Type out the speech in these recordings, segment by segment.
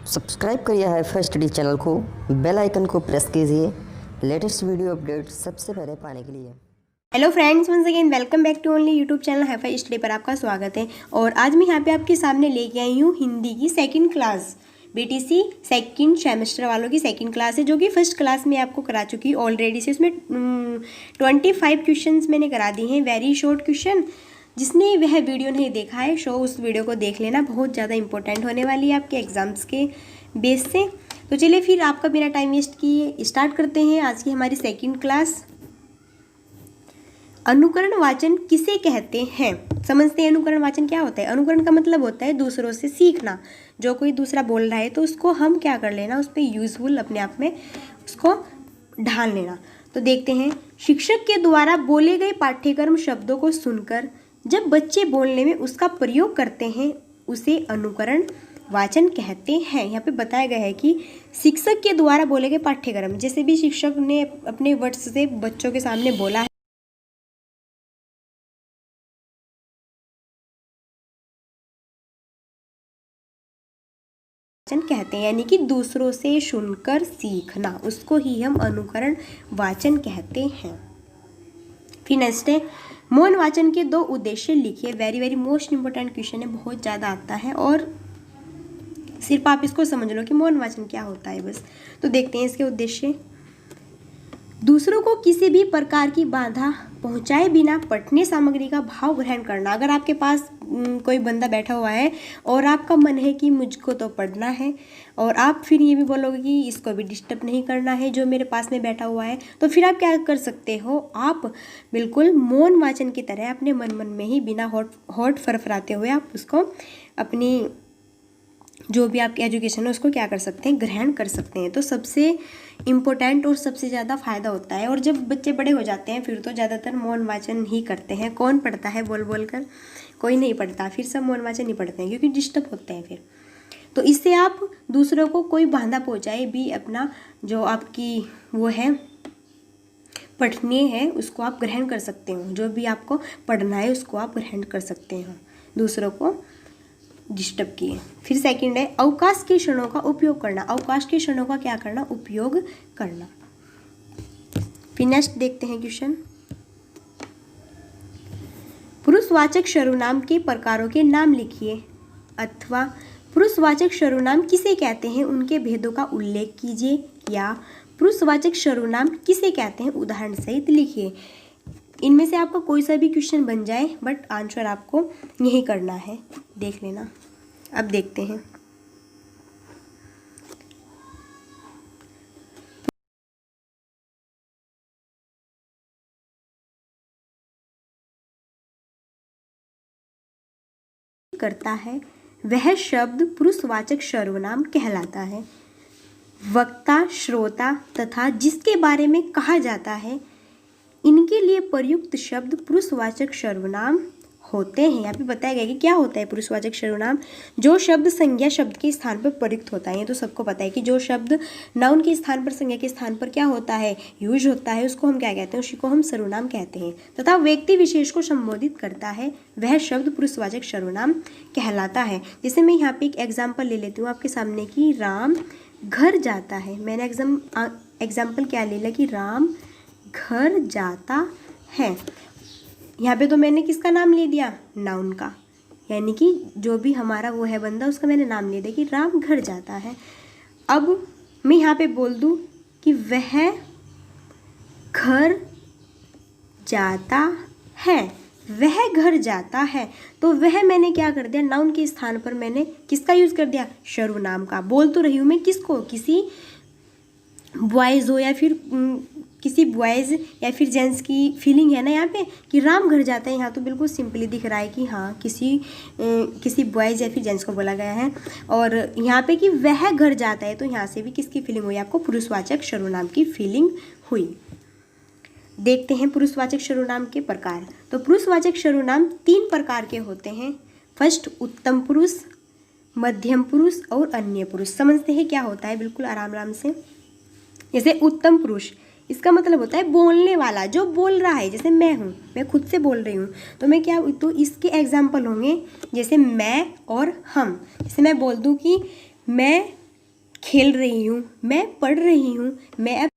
Subscribe करिए HiFi Study channel को, bell icon को प्रेस कीजिए लेटेस्ट वीडियो अपडेट सबसे पहले पाने के लिए। Hello friends, once again welcome back to only YouTube channel HiFi Study पर आपका स्वागत है। और आज मैं यहाँ पे आपके सामने लेके आई हूँ हिंदी की second class, BTC second semester वालों की सेकंड क्लास है, जो कि फर्स्ट क्लास में आपको करा चुकी ऑलरेडी से। उसमें 25 क्वेश्चंस मैंने करा दिए हैं, वेरी शॉर्ट क्वेश्चन। जिसने वह वीडियो नहीं देखा है शो उस वीडियो को देख लेना, बहुत ज़्यादा इंपॉर्टेंट होने वाली है आपके एग्जाम्स के बेस से। तो चलिए फिर आपका बिना टाइम वेस्ट किए स्टार्ट करते हैं आज की हमारी सेकंड क्लास। अनुकरण वाचन किसे कहते हैं, समझते हैं अनुकरण वाचन क्या होता है। अनुकरण का मतलब होता है दूसरों से सीखना। जो कोई दूसरा बोल रहा है तो उसको हम क्या कर लेना, उस पर यूजफुल अपने आप में उसको ढाल लेना। तो देखते हैं, शिक्षक के द्वारा बोले गए पाठ्यक्रम शब्दों को सुनकर जब बच्चे बोलने में उसका प्रयोग करते हैं उसे अनुकरण वाचन कहते हैं। यहाँ पे बताया गया है कि शिक्षक के द्वारा बोले गए पाठ्यक्रम, जैसे भी शिक्षक ने अपने वर्ड्स से बच्चों के सामने बोला है कहते हैं, यानी कि दूसरों से सुनकर सीखना, उसको ही हम अनुकरण वाचन कहते हैं। फिर नेक्स्ट है, मौन वाचन के दो उद्देश्य लिखिए। Very very most important question है, बहुत ज़्यादा आता है और सिर्फ आप इसको समझ लो कि मौन वाचन क्या होता है बस। तो देखते हैं इसके उद्देश्य। दूसरों को किसी भी प्रकार की बाधा पहुंचाए बिना पठनीय सामग्री का भाव ग्रहण करना। अगर आपके पास कोई बंदा बैठा हुआ है और आपका मन है कि मुझको तो पढ़ना है, और आप फिर ये भी बोलोगे कि इसको भी डिस्टर्ब नहीं करना है जो मेरे पास में बैठा हुआ है, तो फिर आप क्या कर सकते हो, आप बिल्कुल मौन वाचन की तरह अपने मन में ही बिना होठ फरफराते हुए आप उसको अपनी जो भी आपकी एजुकेशन है उसको क्या कर सकते हैं, ग्रहण कर सकते हैं। तो सबसे इम्पोर्टेंट और सबसे ज़्यादा फायदा होता है। और जब बच्चे बड़े हो जाते हैं फिर तो ज़्यादातर मौन वाचन ही करते हैं। कौन पढ़ता है बोल बोल कर, कोई नहीं पढ़ता, फिर सब मौन वाचन नहीं पढ़ते हैं क्योंकि डिस्टर्ब होते हैं फिर। तो इससे आप दूसरों को कोई बाधा पहुँचाए भी अपना जो आपकी वो है पठनीय है उसको आप ग्रहण कर सकते हो। जो भी आपको पढ़ना है उसको आप ग्रहण कर सकते हो दूसरों को डिस्टर्ब किए। फिर सेकंड है, अवकाश के क्षणों का उपयोग करना। अवकाश के क्षणों का क्या करना, उपयोग करना। फिर नेक्स्ट देखते हैं क्वेश्चन, पुरुषवाचक सर्वनाम के प्रकारों के नाम लिखिए, अथवा पुरुषवाचक सर्वनाम किसे कहते हैं उनके भेदों का उल्लेख कीजिए, या पुरुषवाचक सर्वनाम किसे कहते हैं उदाहरण सहित लिखिए। इनमें से आपका कोई सा भी क्वेश्चन बन जाए बट आंसर आपको यही करना है, देख लेना। अब देखते हैं, करता है वह शब्द पुरुषवाचक सर्वनाम कहलाता है। वक्ता, श्रोता तथा जिसके बारे में कहा जाता है इनके लिए प्रयुक्त शब्द पुरुषवाचक सर्वनाम होते हैं। यहाँ पे बताया गया कि क्या होता है पुरुषवाचक सर्वनाम, जो शब्द संज्ञा शब्द के स्थान पर प्रयुक्त होता है। ये तो सबको पता है कि जो शब्द नाउन के स्थान पर, संज्ञा के स्थान पर क्या होता है, यूज होता है, उसको हम क्या कहते हैं, उसी को हम सर्वनाम कहते हैं। तथा व्यक्ति विशेष को संबोधित करता है वह शब्द पुरुषवाचक सर्वनाम कहलाता है। जैसे मैं यहाँ पे एक एग्जाम्पल ले लेती हूँ आपके सामने कि राम घर जाता है। मैंने एग्जाम्पल क्या ले लिया कि राम घर जाता है। यहाँ पे तो मैंने किसका नाम ले दिया, नाउन का, यानी कि जो भी हमारा वो है बंदा उसका मैंने नाम ले दिया कि राम घर जाता है। अब मैं यहाँ पे बोल दूँ कि वह घर जाता है, वह घर जाता है, तो वह मैंने क्या कर दिया, नाउन के स्थान पर मैंने किसका यूज़ कर दिया, सर्वनाम का। बोल तो रही हूँ मैं किसको, किसी बॉयज़ हो या फिर किसी बॉयज़ या फिर जेंट्स की फीलिंग है ना यहाँ पे कि राम घर जाता है। यहाँ तो बिल्कुल सिंपली दिख रहा है कि हाँ किसी बॉयज़ या फिर जेंट्स को बोला गया है। और यहाँ पे कि वह घर जाता है, तो यहाँ से भी किसकी फीलिंग हुई, आपको पुरुषवाचक सर्वनाम की फीलिंग हुई। देखते हैं पुरुषवाचक सर्वनाम के प्रकार। तो पुरुषवाचक सर्वनाम 3 प्रकार के होते हैं। फर्स्ट, उत्तम पुरुष, मध्यम पुरुष और अन्य पुरुष। समझते हैं क्या होता है बिल्कुल आराम आराम से। जैसे उत्तम पुरुष, इसका मतलब होता है बोलने वाला, जो बोल रहा है। जैसे मैं हूँ, मैं खुद से बोल रही हूँ, तो मैं क्या, तो इसके एग्जाम्पल होंगे जैसे मैं और हम। जैसे मैं बोल दूँ कि मैं खेल रही हूँ, मैं पढ़ रही हूँ, मैं अब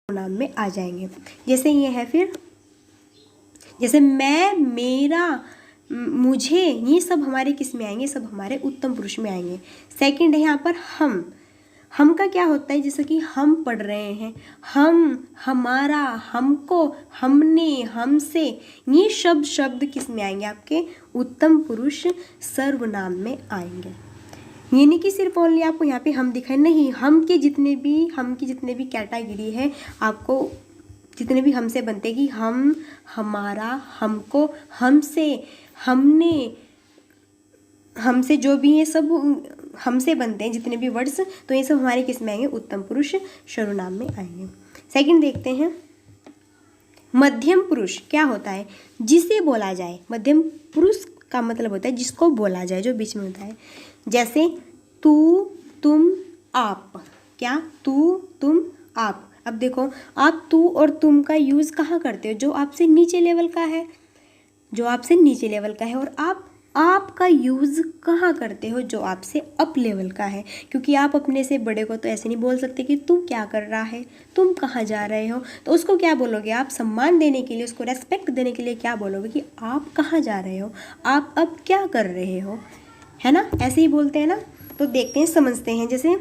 नाम में आ जाएंगे। जैसे ये है, फिर जैसे मैं, मेरा, मुझे, ये सब हमारे किस में आएंगे, सब हमारे उत्तम पुरुष में आएंगे। सेकंड है यहाँ पर हम का क्या होता है, जैसे कि हम पढ़ रहे हैं, हम, हमारा, हमको, हमने, हमसे, ये शब्द किस में आएंगे, आपके उत्तम पुरुष सर्वनाम में आएंगे। ये नहीं कि सिर्फ ओनली आपको यहाँ पे हम दिखाए, नहीं, हम की जितने भी कैटेगरी है, आपको जितने भी हमसे बनते कि हम, हमारा, हमको, हमसे, हमने, हमसे, जो भी ये सब हमसे बनते हैं जितने भी वर्ड्स, तो ये सब हमारे किस में आएंगे, उत्तम पुरुष सर्वनाम में आएंगे। सेकंड देखते हैं, मध्यम पुरुष क्या होता है, जिसे बोला जाए। मध्यम पुरुष का मतलब होता है जिसको बोला जाए, जो बीच में होता है। जैसे तू, तुम, आप। क्या, तू, तुम, आप। अब देखो, आप तू और तुम का यूज़ कहाँ करते हो, जो आपसे नीचे लेवल का है, जो आपसे नीचे लेवल का है। और आप का यूज़ कहाँ करते हो, जो आपसे अप लेवल का है। क्योंकि आप अपने से बड़े को तो ऐसे नहीं बोल सकते कि तू क्या कर रहा है, तुम कहाँ जा रहे हो, तो उसको क्या बोलोगे, आप सम्मान देने के लिए, उसको रेस्पेक्ट देने के लिए क्या बोलोगे कि आप कहाँ जा रहे हो, आप अब क्या कर रहे हो, है ना, ऐसे ही बोलते हैं ना। तो देखते हैं, समझते हैं। जैसे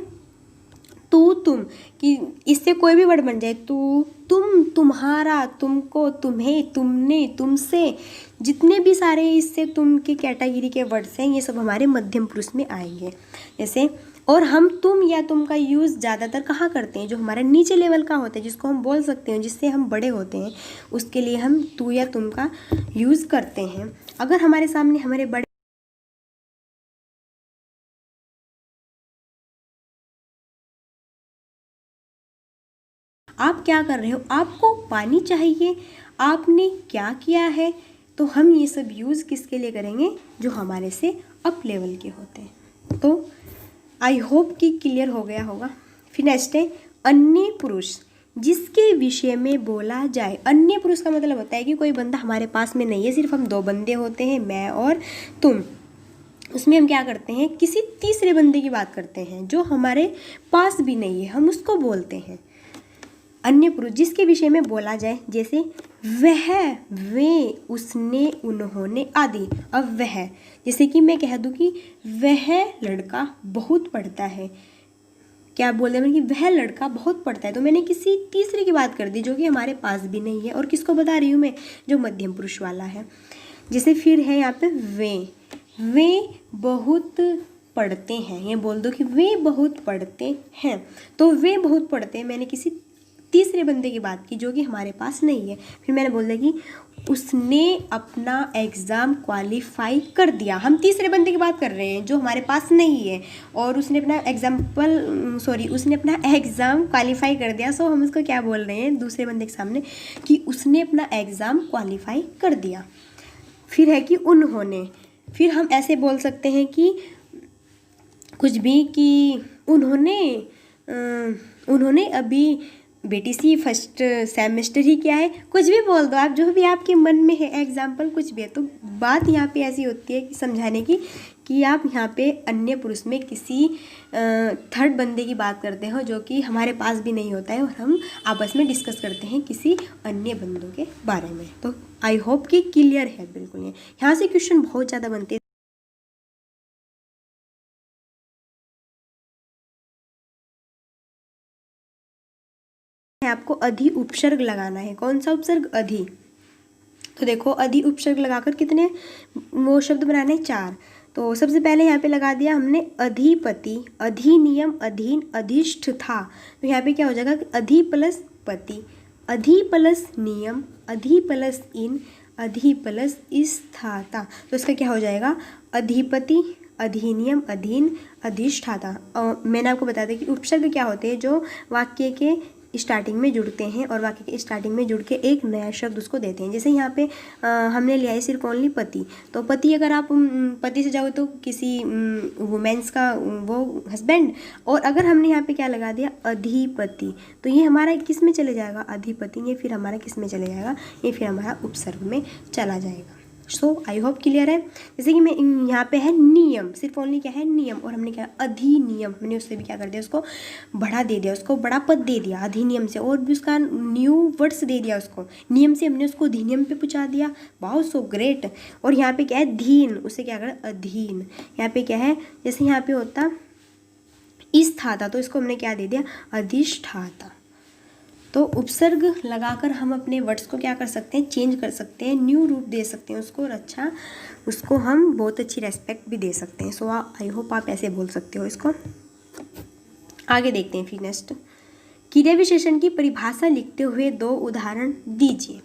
तू, तुम, कि इससे कोई भी वर्ड बन जाए, तू, तुम, तुम्हारा, तुमको, तुम्हें, तुमने, तुमसे, जितने भी सारे इससे तुम की कैटेगरी के वर्ड्स हैं, ये सब हमारे मध्यम पुरुष में आएंगे। जैसे, और हम तुम या तुम का यूज़ ज़्यादातर कहाँ करते हैं, जो हमारा नीचे लेवल का होता है, जिसको हम बोल सकते हैं, जिससे हम बड़े होते हैं, उसके लिए हम तू या तुम का यूज़ करते हैं। अगर हमारे सामने हमारे बड़े आप क्या कर रहे हो, आपको पानी चाहिए, आपने क्या किया है, तो हम ये सब यूज़ किसके लिए करेंगे, जो हमारे से अप लेवल के होते हैं। तो आई होप कि क्लियर हो गया होगा। फिर नेक्स्ट है अन्य पुरुष, जिसके विषय में बोला जाए। अन्य पुरुष का मतलब होता है कि कोई बंदा हमारे पास में नहीं है, सिर्फ हम दो बंदे होते हैं, मैं और तुम। उसमें हम क्या करते हैं, किसी तीसरे बंदे की बात करते हैं जो हमारे पास भी नहीं है, हम उसको बोलते हैं अन्य पुरुष, जिसके विषय में बोला जाए। जैसे वह, वे, उसने, उन्होंने आदि। अब वह, जैसे कि मैं कह दूं कि वह लड़का बहुत पढ़ता है, क्या बोल रहे हैं कि वह लड़का बहुत पढ़ता है, तो मैंने किसी तीसरे की बात कर दी जो कि हमारे पास भी नहीं है। और किसको बता रही हूँ मैं, जो मध्यम पुरुष वाला है। जैसे फिर है यहाँ पे वे बहुत पढ़ते हैं, ये बोल दो कि वे बहुत पढ़ते हैं, तो वे बहुत पढ़ते हैं, मैंने किसी तीसरे बंदे की बात की जो कि हमारे पास नहीं है। फिर मैंने बोल दिया कि उसने अपना एग्ज़ाम क्वालिफाई कर दिया, हम तीसरे बंदे की बात कर रहे हैं जो हमारे पास नहीं है, और उसने अपना उसने अपना एग्ज़ाम क्वालिफाई कर दिया। सो हम उसको क्या बोल रहे हैं दूसरे बंदे के सामने, कि उसने अपना एग्ज़ाम क्वालिफाई कर दिया। फिर है कि उन्होंने, फिर हम ऐसे बोल सकते हैं कि कुछ भी, कि उन्होंने अभी बीटीसी फर्स्ट सेमेस्टर ही किया है, कुछ भी बोल दो आप, जो भी आपके मन में है, एग्जाम्पल कुछ भी है। तो बात यहाँ पे ऐसी होती है कि समझाने की, कि आप यहाँ पे अन्य पुरुष में किसी थर्ड बंदे की बात करते हो जो कि हमारे पास भी नहीं होता है, और हम आपस में डिस्कस करते हैं किसी अन्य बंदों के बारे में। तो आई होप कि क्लियर है बिल्कुल। ये यहाँ से क्वेश्चन बहुत ज़्यादा बनते हैं। आपको अधि उपसर्ग लगाना है। कौन सा उपसर्ग, अधि। तो देखो, अधि उपसर्ग लगाकर कितने वो शब्द बनाने हैं, 4। तो सबसे पहले यहाँ पे लगा दिया हमने अधिपति, अधिनियम, अधीन, अधिष्ठ था। तो यहाँ पे क्या हो जाएगा, अधि प्लस पति, अधि प्लस नियम, अधि प्लस इन, अधि प्लस स्थाता। तो इसका क्या हो जाएगा, अधिपति, अधिनियम, अधीन, अधिष्ठाता। मैंने आपको बता दिया कि उपसर्ग क्या होते हैं, जो वाक्य के स्टार्टिंग में जुड़ते हैं और वाक्य के स्टार्टिंग में जुड़ के एक नया शब्द उसको देते हैं। जैसे यहाँ पे हमने लिया है सिर्फ ओनली पति, तो पति अगर आप पति से जाओ तो किसी वुमेन्स का वो हस्बैंड, और अगर हमने यहाँ पे क्या लगा दिया अधिपति, तो ये हमारा किस में चले जाएगा अधिपति, ये फिर हमारा किस में चले जाएगा, ये फिर हमारा उपसर्ग में चला जाएगा। सो आई होप क्लियर है। जैसे कि मैं यहाँ पे है नियम, सिर्फ ओनली क्या है नियम, और हमने क्या अधिनियम, मैंने उससे भी क्या कर दिया उसको बढ़ा दे दिया, उसको बड़ा पद दे दिया अधिनियम से, और भी उसका न्यू वर्ड्स दे दिया उसको, नियम से हमने उसको अधिनियम पे पहुँचा दिया। Wow so great. और यहाँ पे क्या है धीन, उसे क्या कर अधीन। यहाँ पे क्या है, जैसे यहाँ पे होता स्थाता, तो इसको हमने क्या दे दिया अधिष्ठाता। तो उपसर्ग लगाकर हम अपने वर्ड्स को क्या कर सकते हैं, चेंज कर सकते हैं, न्यू रूप दे सकते हैं उसको, और अच्छा उसको हम बहुत अच्छी रेस्पेक्ट भी दे सकते हैं। सो आई होप आप ऐसे बोल सकते हो इसको। आगे देखते हैं फिर नेक्स्ट, क्रिया विशेषण की परिभाषा लिखते हुए 2 उदाहरण दीजिए।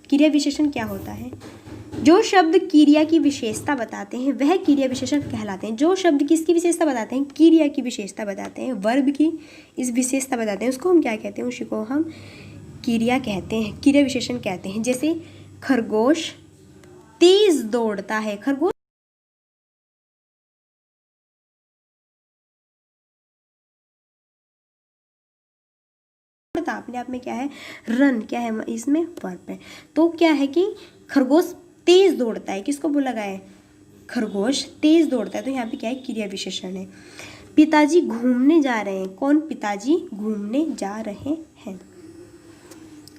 क्रिया विशेषण क्या होता है, जो शब्द क्रिया की विशेषता बताते हैं वह क्रिया विशेषण कहलाते हैं। जो शब्द किसकी विशेषता बताते हैं, क्रिया की विशेषता बताते हैं, वर्ब की इस विशेषता बताते हैं, उसको हम क्या कहते हैं, उसी को हम क्रिया कहते हैं, क्रिया विशेषण कहते हैं। जैसे खरगोश तेज दौड़ता है, खरगोश अपने आप में क्या है रन, क्या है इसमें वर्ब है। तो क्या है कि खरगोश तेज दौड़ता है, किसको बोला गया है, खरगोश तेज दौड़ता है, तो यहाँ पे क्या है क्रिया विशेषण है। पिताजी घूमने जा रहे हैं, कौन पिताजी घूमने जा रहे हैं।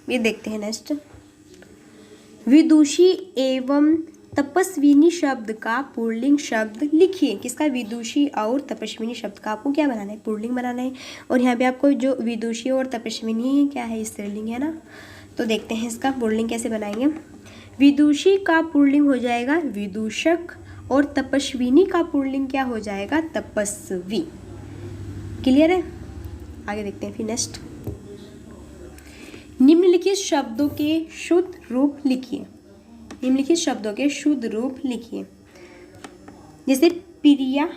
ये देखते हैं नेक्स्ट, विदुषी एवं तपस्विनी शब्द का पुल्लिंग शब्द लिखिए। किसका, विदुषी और तपस्विनी शब्द का आपको क्या बनाना है, पुल्लिंग बनाना है। और यहाँ पे आपको जो विदुषी और तपस्विनी क्या है स्त्रीलिंग है ना, तो देखते हैं इसका पुल्लिंग कैसे बनाएंगे। विदुषी का पुल्लिंग हो जाएगा विदूषक, और तपस्विनी का पुल्लिंग क्या हो जाएगा तपस्वी। क्लियर है। आगे देखते हैं फिर नेक्स्ट, निम्नलिखित शब्दों के शुद्ध रूप लिखिए। निम्नलिखित शब्दों के शुद्ध रूप लिखिए। जैसे प्रिया,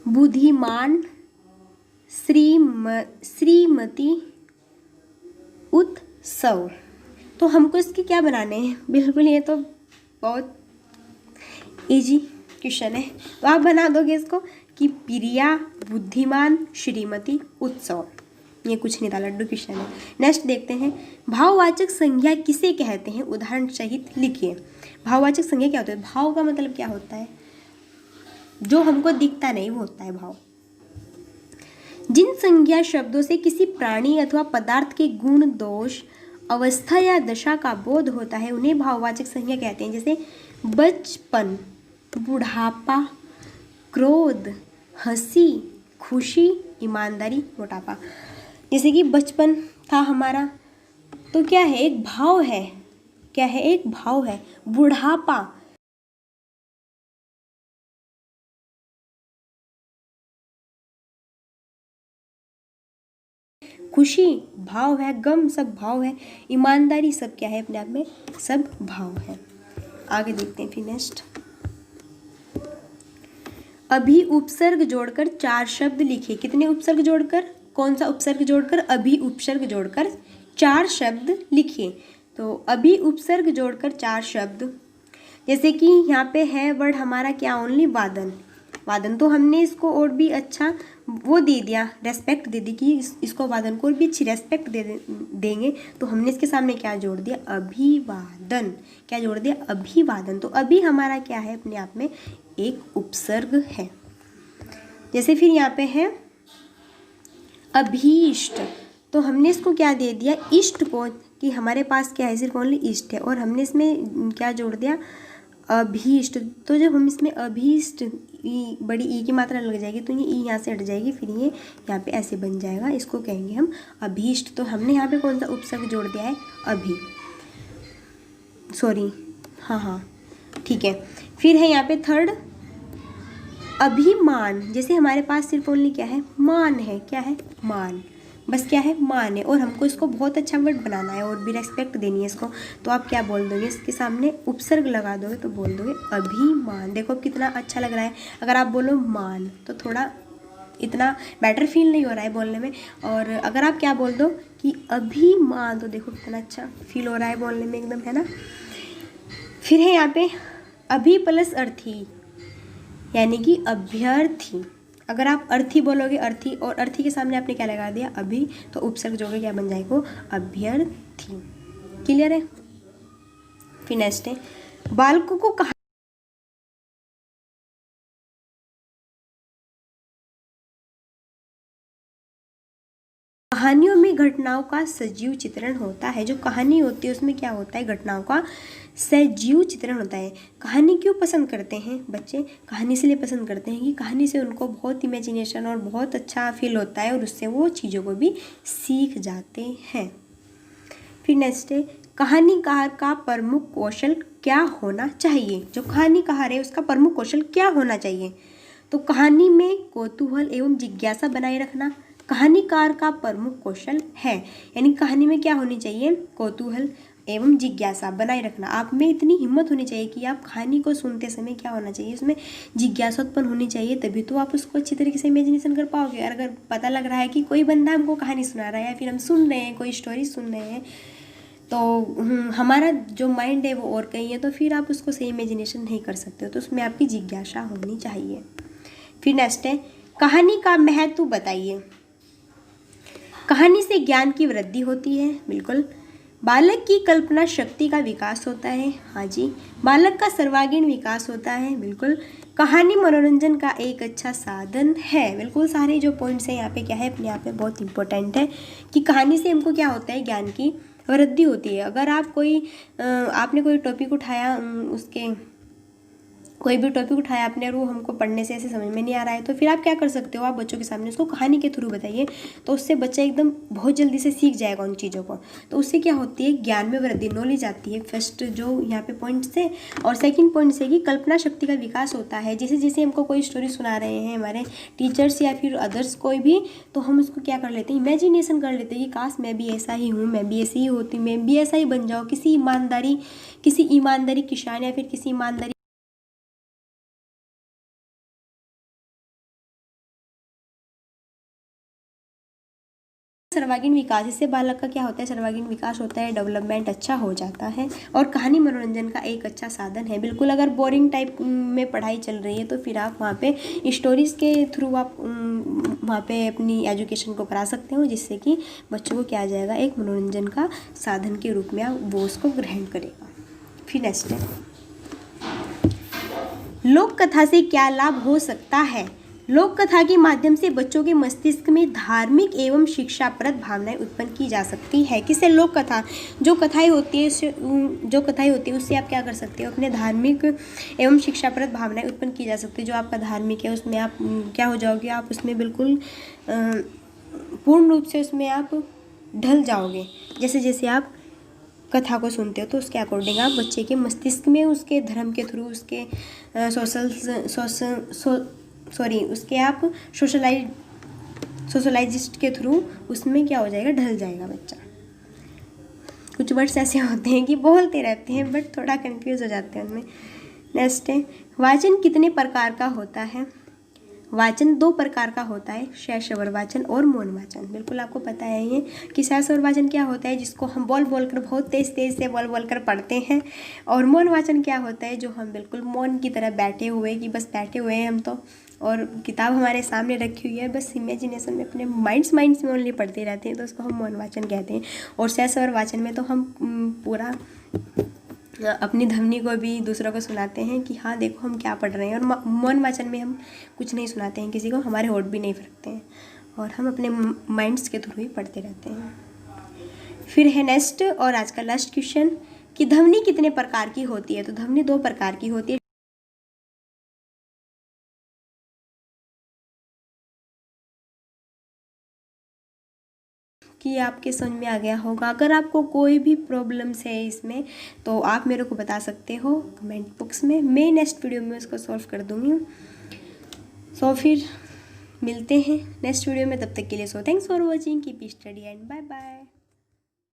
बुद्धिमान, श्रीमती, उत्सव। तो हमको इसके क्या बनाने हैं, बिल्कुल ये तो बहुत इजी क्वेश्चन है, तो आप बना दोगे इसको कि प्रिया, बुद्धिमान, श्रीमती, उत्सव। ये कुछ नहीं था, लड्डू क्वेश्चन है। नेक्स्ट देखते हैं, भाववाचक संज्ञा किसे कहते हैं, उदाहरण सहित लिखिए। भाववाचक संज्ञा क्या होता है, भाव का मतलब क्या होता है, जो हमको दिखता नहीं वो होता है भाव। जिन संज्ञा शब्दों से किसी प्राणी अथवा पदार्थ के गुण, दोष, अवस्था या दशा का बोध होता है उन्हें भाववाचक संज्ञा कहते हैं। जैसे बचपन, बुढ़ापा, क्रोध, हंसी, खुशी, ईमानदारी, मोटापा। जैसे कि बचपन था हमारा, तो क्या है एक भाव है, क्या है एक भाव है। बुढ़ापा, खुशी भाव है, गम सब भाव है, ईमानदारी सब क्या है अपने आप में सब भाव है। आगे देखते हैं फिर नेक्स्ट, अभी उपसर्ग जोड़कर 4 शब्द लिखिए। कितने उपसर्ग जोड़कर, कौन सा उपसर्ग जोड़कर, अभी उपसर्ग जोड़कर 4 शब्द लिखिए। तो अभी उपसर्ग जोड़कर 4 शब्द, जैसे कि यहाँ पे है वर्ड हमारा क्या ओनली वादन। वादन तो हमने इसको और भी अच्छा वो दे दिया, रेस्पेक्ट दे दी कि इसको वादन को और भी अच्छी रेस्पेक्ट देंगे, तो हमने इसके सामने क्या जोड़ दिया अभिवादन। क्या जोड़ दिया अभिवादन। तो अभी हमारा क्या है अपने आप में एक उपसर्ग है। जैसे फिर यहाँ पे है अभीष्ट, तो हमने इसको क्या दे दिया इष्ट को, कि हमारे पास क्या है सिर्फ ओनली इष्ट है, और हमने इसमें क्या जोड़ दिया अभीष्ट। तो जब हम इसमें अभीष्ट बड़ी ई की मात्रा लग जाएगी तो ये ई यहाँ से हट जाएगी, फिर ये यहाँ पे ऐसे बन जाएगा, इसको कहेंगे हम अभीष्ट। तो हमने यहाँ पे कौन सा उपसर्ग जोड़ दिया है अभी, सॉरी हाँ ठीक है। फिर है यहाँ पे थर्ड अभिमान। जैसे हमारे पास सिर्फ ओनली क्या है मान है, क्या है मान, बस क्या है मान है, और हमको इसको बहुत अच्छा वर्ड बनाना है और भी रेस्पेक्ट देनी है इसको, तो आप क्या बोल दोगे इसके सामने उपसर्ग लगा दोगे तो बोल दोगे अभिमान। देखो कितना अच्छा लग रहा है। अगर आप बोलो मान तो थोड़ा इतना बेटर फील नहीं हो रहा है बोलने में। और अगर आप क्या बोल दो कि अभिमान, तो देखो कितना अच्छा फील हो रहा है बोलने में एकदम, है ना। फिर है यहाँ पे अभी प्लस अर्थी, यानी कि अभ्यर्थी। अगर आप अर्थी बोलोगे, अर्थी, और अर्थी के सामने आपने क्या लगा दिया, अभी, तो उपसर्ग जो है क्या बन जाएगा, अभ्यर्थी। क्लियर है। फिर नेक्स्ट है बालकों को कहानियों में घटनाओं का सजीव चित्रण होता है। जो कहानी होती है उसमें क्या होता है, घटनाओं का सजीव चित्रण होता है। कहानी क्यों पसंद करते हैं बच्चे, कहानी इसलिए पसंद करते हैं कि कहानी से उनको बहुत इमेजिनेशन और बहुत अच्छा फील होता है और उससे वो चीज़ों को भी सीख जाते हैं। फिर नेक्स्ट है कहानीकार का प्रमुख कौशल क्या होना चाहिए। जो कहानीकार है उसका प्रमुख कौशल क्या होना चाहिए, तो कहानी में कौतूहल एवं जिज्ञासा बनाए रखना कहानीकार का प्रमुख कौशल है। यानी कहानी में क्या होनी चाहिए, कौतूहल एवं जिज्ञासा बनाए रखना। आप में इतनी हिम्मत होनी चाहिए कि आप कहानी को सुनते समय क्या होना चाहिए, उसमें जिज्ञासा उत्पन्न होनी चाहिए, तभी तो आप उसको अच्छी तरीके से इमेजिनेशन कर पाओगे। और अगर पता लग रहा है कि कोई बंदा हमको कहानी सुना रहा है या फिर हम सुन रहे हैं, कोई स्टोरी सुन रहे हैं, तो हमारा जो माइंड है वो और कहीं है, तो फिर आप उसको सही इमेजिनेशन नहीं कर सकते हो। तो उसमें आपकी जिज्ञासा होनी चाहिए। फिर नेक्स्ट है कहानी का महत्व बताइए। कहानी से ज्ञान की वृद्धि होती है, बिल्कुल। बालक की कल्पना शक्ति का विकास होता है, हाँ जी। बालक का सर्वांगीण विकास होता है, बिल्कुल। कहानी मनोरंजन का एक अच्छा साधन है, बिल्कुल। सारे जो पॉइंट्स हैं यहाँ पे क्या है, अपने आप में बहुत इंपॉर्टेंट है कि कहानी से हमको क्या होता है, ज्ञान की वृद्धि होती है। अगर आप आपने कोई टॉपिक उठाया, उसके कोई भी टॉपिक उठाया आपने और वो हमको पढ़ने से ऐसे समझ में नहीं आ रहा है, तो फिर आप क्या कर सकते हो, आप बच्चों के सामने उसको कहानी के थ्रू बताइए, तो उससे बच्चा एकदम बहुत जल्दी से सीख जाएगा उन चीज़ों को। तो उससे क्या होती है, ज्ञान में वृद्धि, नॉलेज आती है। फर्स्ट जो यहाँ पे पॉइंट से, और सेकंड पॉइंट से कि कल्पना शक्ति का विकास होता है। जैसे जैसे हमको कोई स्टोरी सुना रहे हैं हमारे टीचर्स या फिर अदर्स कोई भी, तो हम उसको क्या कर लेते हैं, इमेजिनेशन कर लेते हैं कि काश मैं भी ऐसा ही हूँ, मैं भी ऐसी ही होती, मैं भी ऐसा ही बन जाऊँ। किसी ईमानदारी किसान या फिर किसी ईमानदारी सर्वांगीण विकास, इससे बालक का क्या होता है, सर्वांगीण विकास होता है, डेवलपमेंट अच्छा हो जाता है। और कहानी मनोरंजन का एक अच्छा साधन है, बिल्कुल। अगर बोरिंग टाइप में पढ़ाई चल रही है तो फिर आप वहाँ पे स्टोरीज़ के थ्रू आप वहाँ पे अपनी एजुकेशन को करा सकते हो, जिससे कि बच्चों को क्या आ जाएगा, एक मनोरंजन का साधन के रूप में वो उसको ग्रहण करेगा। फिर नेक्स्ट है लोक कथा से क्या लाभ हो सकता है। लोक कथा के माध्यम से बच्चों के मस्तिष्क में धार्मिक एवं शिक्षाप्रद भावनाएं उत्पन्न की जा सकती है। किससे, लोक कथा, जो कथाएं होती है उससे आप क्या कर सकते हो, अपने धार्मिक एवं शिक्षाप्रद भावनाएं उत्पन्न की जा सकती है। जो आपका धार्मिक है उसमें आप क्या हो जाओगे, आप उसमें बिल्कुल पूर्ण रूप से उसमें आप ढल जाओगे। जैसे जैसे आप कथा को सुनते हो तो उसके अकॉर्डिंग आप बच्चे के मस्तिष्क में उसके धर्म के थ्रू, उसके उसके आप सोशलाइजिस्ट के थ्रू उसमें क्या हो जाएगा, ढल जाएगा बच्चा। कुछ वर्ड्स ऐसे होते हैं कि बोलते रहते हैं बट थोड़ा कंफ्यूज हो जाते हैं उनमें। नेक्स्ट है वाचन कितने प्रकार का होता है। वाचन 2 प्रकार का होता है, शैशवर वाचन और मौन वाचन। बिल्कुल आपको पता है ये कि शैशवर वाचन क्या होता है, जिसको हम बोल कर बहुत तेज से बोल कर पढ़ते हैं। और मौन वाचन क्या होता है, जो हम बिल्कुल मौन की तरह बैठे हुए, कि बस बैठे हुए हैं हम तो, और किताब हमारे सामने रखी हुई है, बस इमेजिनेशन में अपने माइंड्स में ओनली पढ़ते रहते हैं, तो उसको हम मौन वाचन कहते हैं। और शैशवर वाचन में तो हम पूरा अपनी ध्वनि को भी दूसरों को सुनाते हैं कि हाँ देखो हम क्या पढ़ रहे हैं। और मौन वाचन में हम कुछ नहीं सुनाते हैं किसी को, हमारे होठ भी नहीं फटकते हैं और हम अपने माइंड्स के थ्रू ही पढ़ते रहते हैं। फिर है नेक्स्ट और आज का लास्ट क्वेश्चन कि ध्वनि कितने प्रकार की होती है। तो ध्वनि 2 प्रकार की होती है, कि आपके समझ में आ गया होगा। अगर आपको कोई भी प्रॉब्लम्स है इसमें तो आप मेरे को बता सकते हो कमेंट बॉक्स में, मैं नेक्स्ट वीडियो में उसको सॉल्व कर दूँगी। सो फिर मिलते हैं नेक्स्ट वीडियो में, तब तक के लिए so thanks for watching, keep study and bye bye.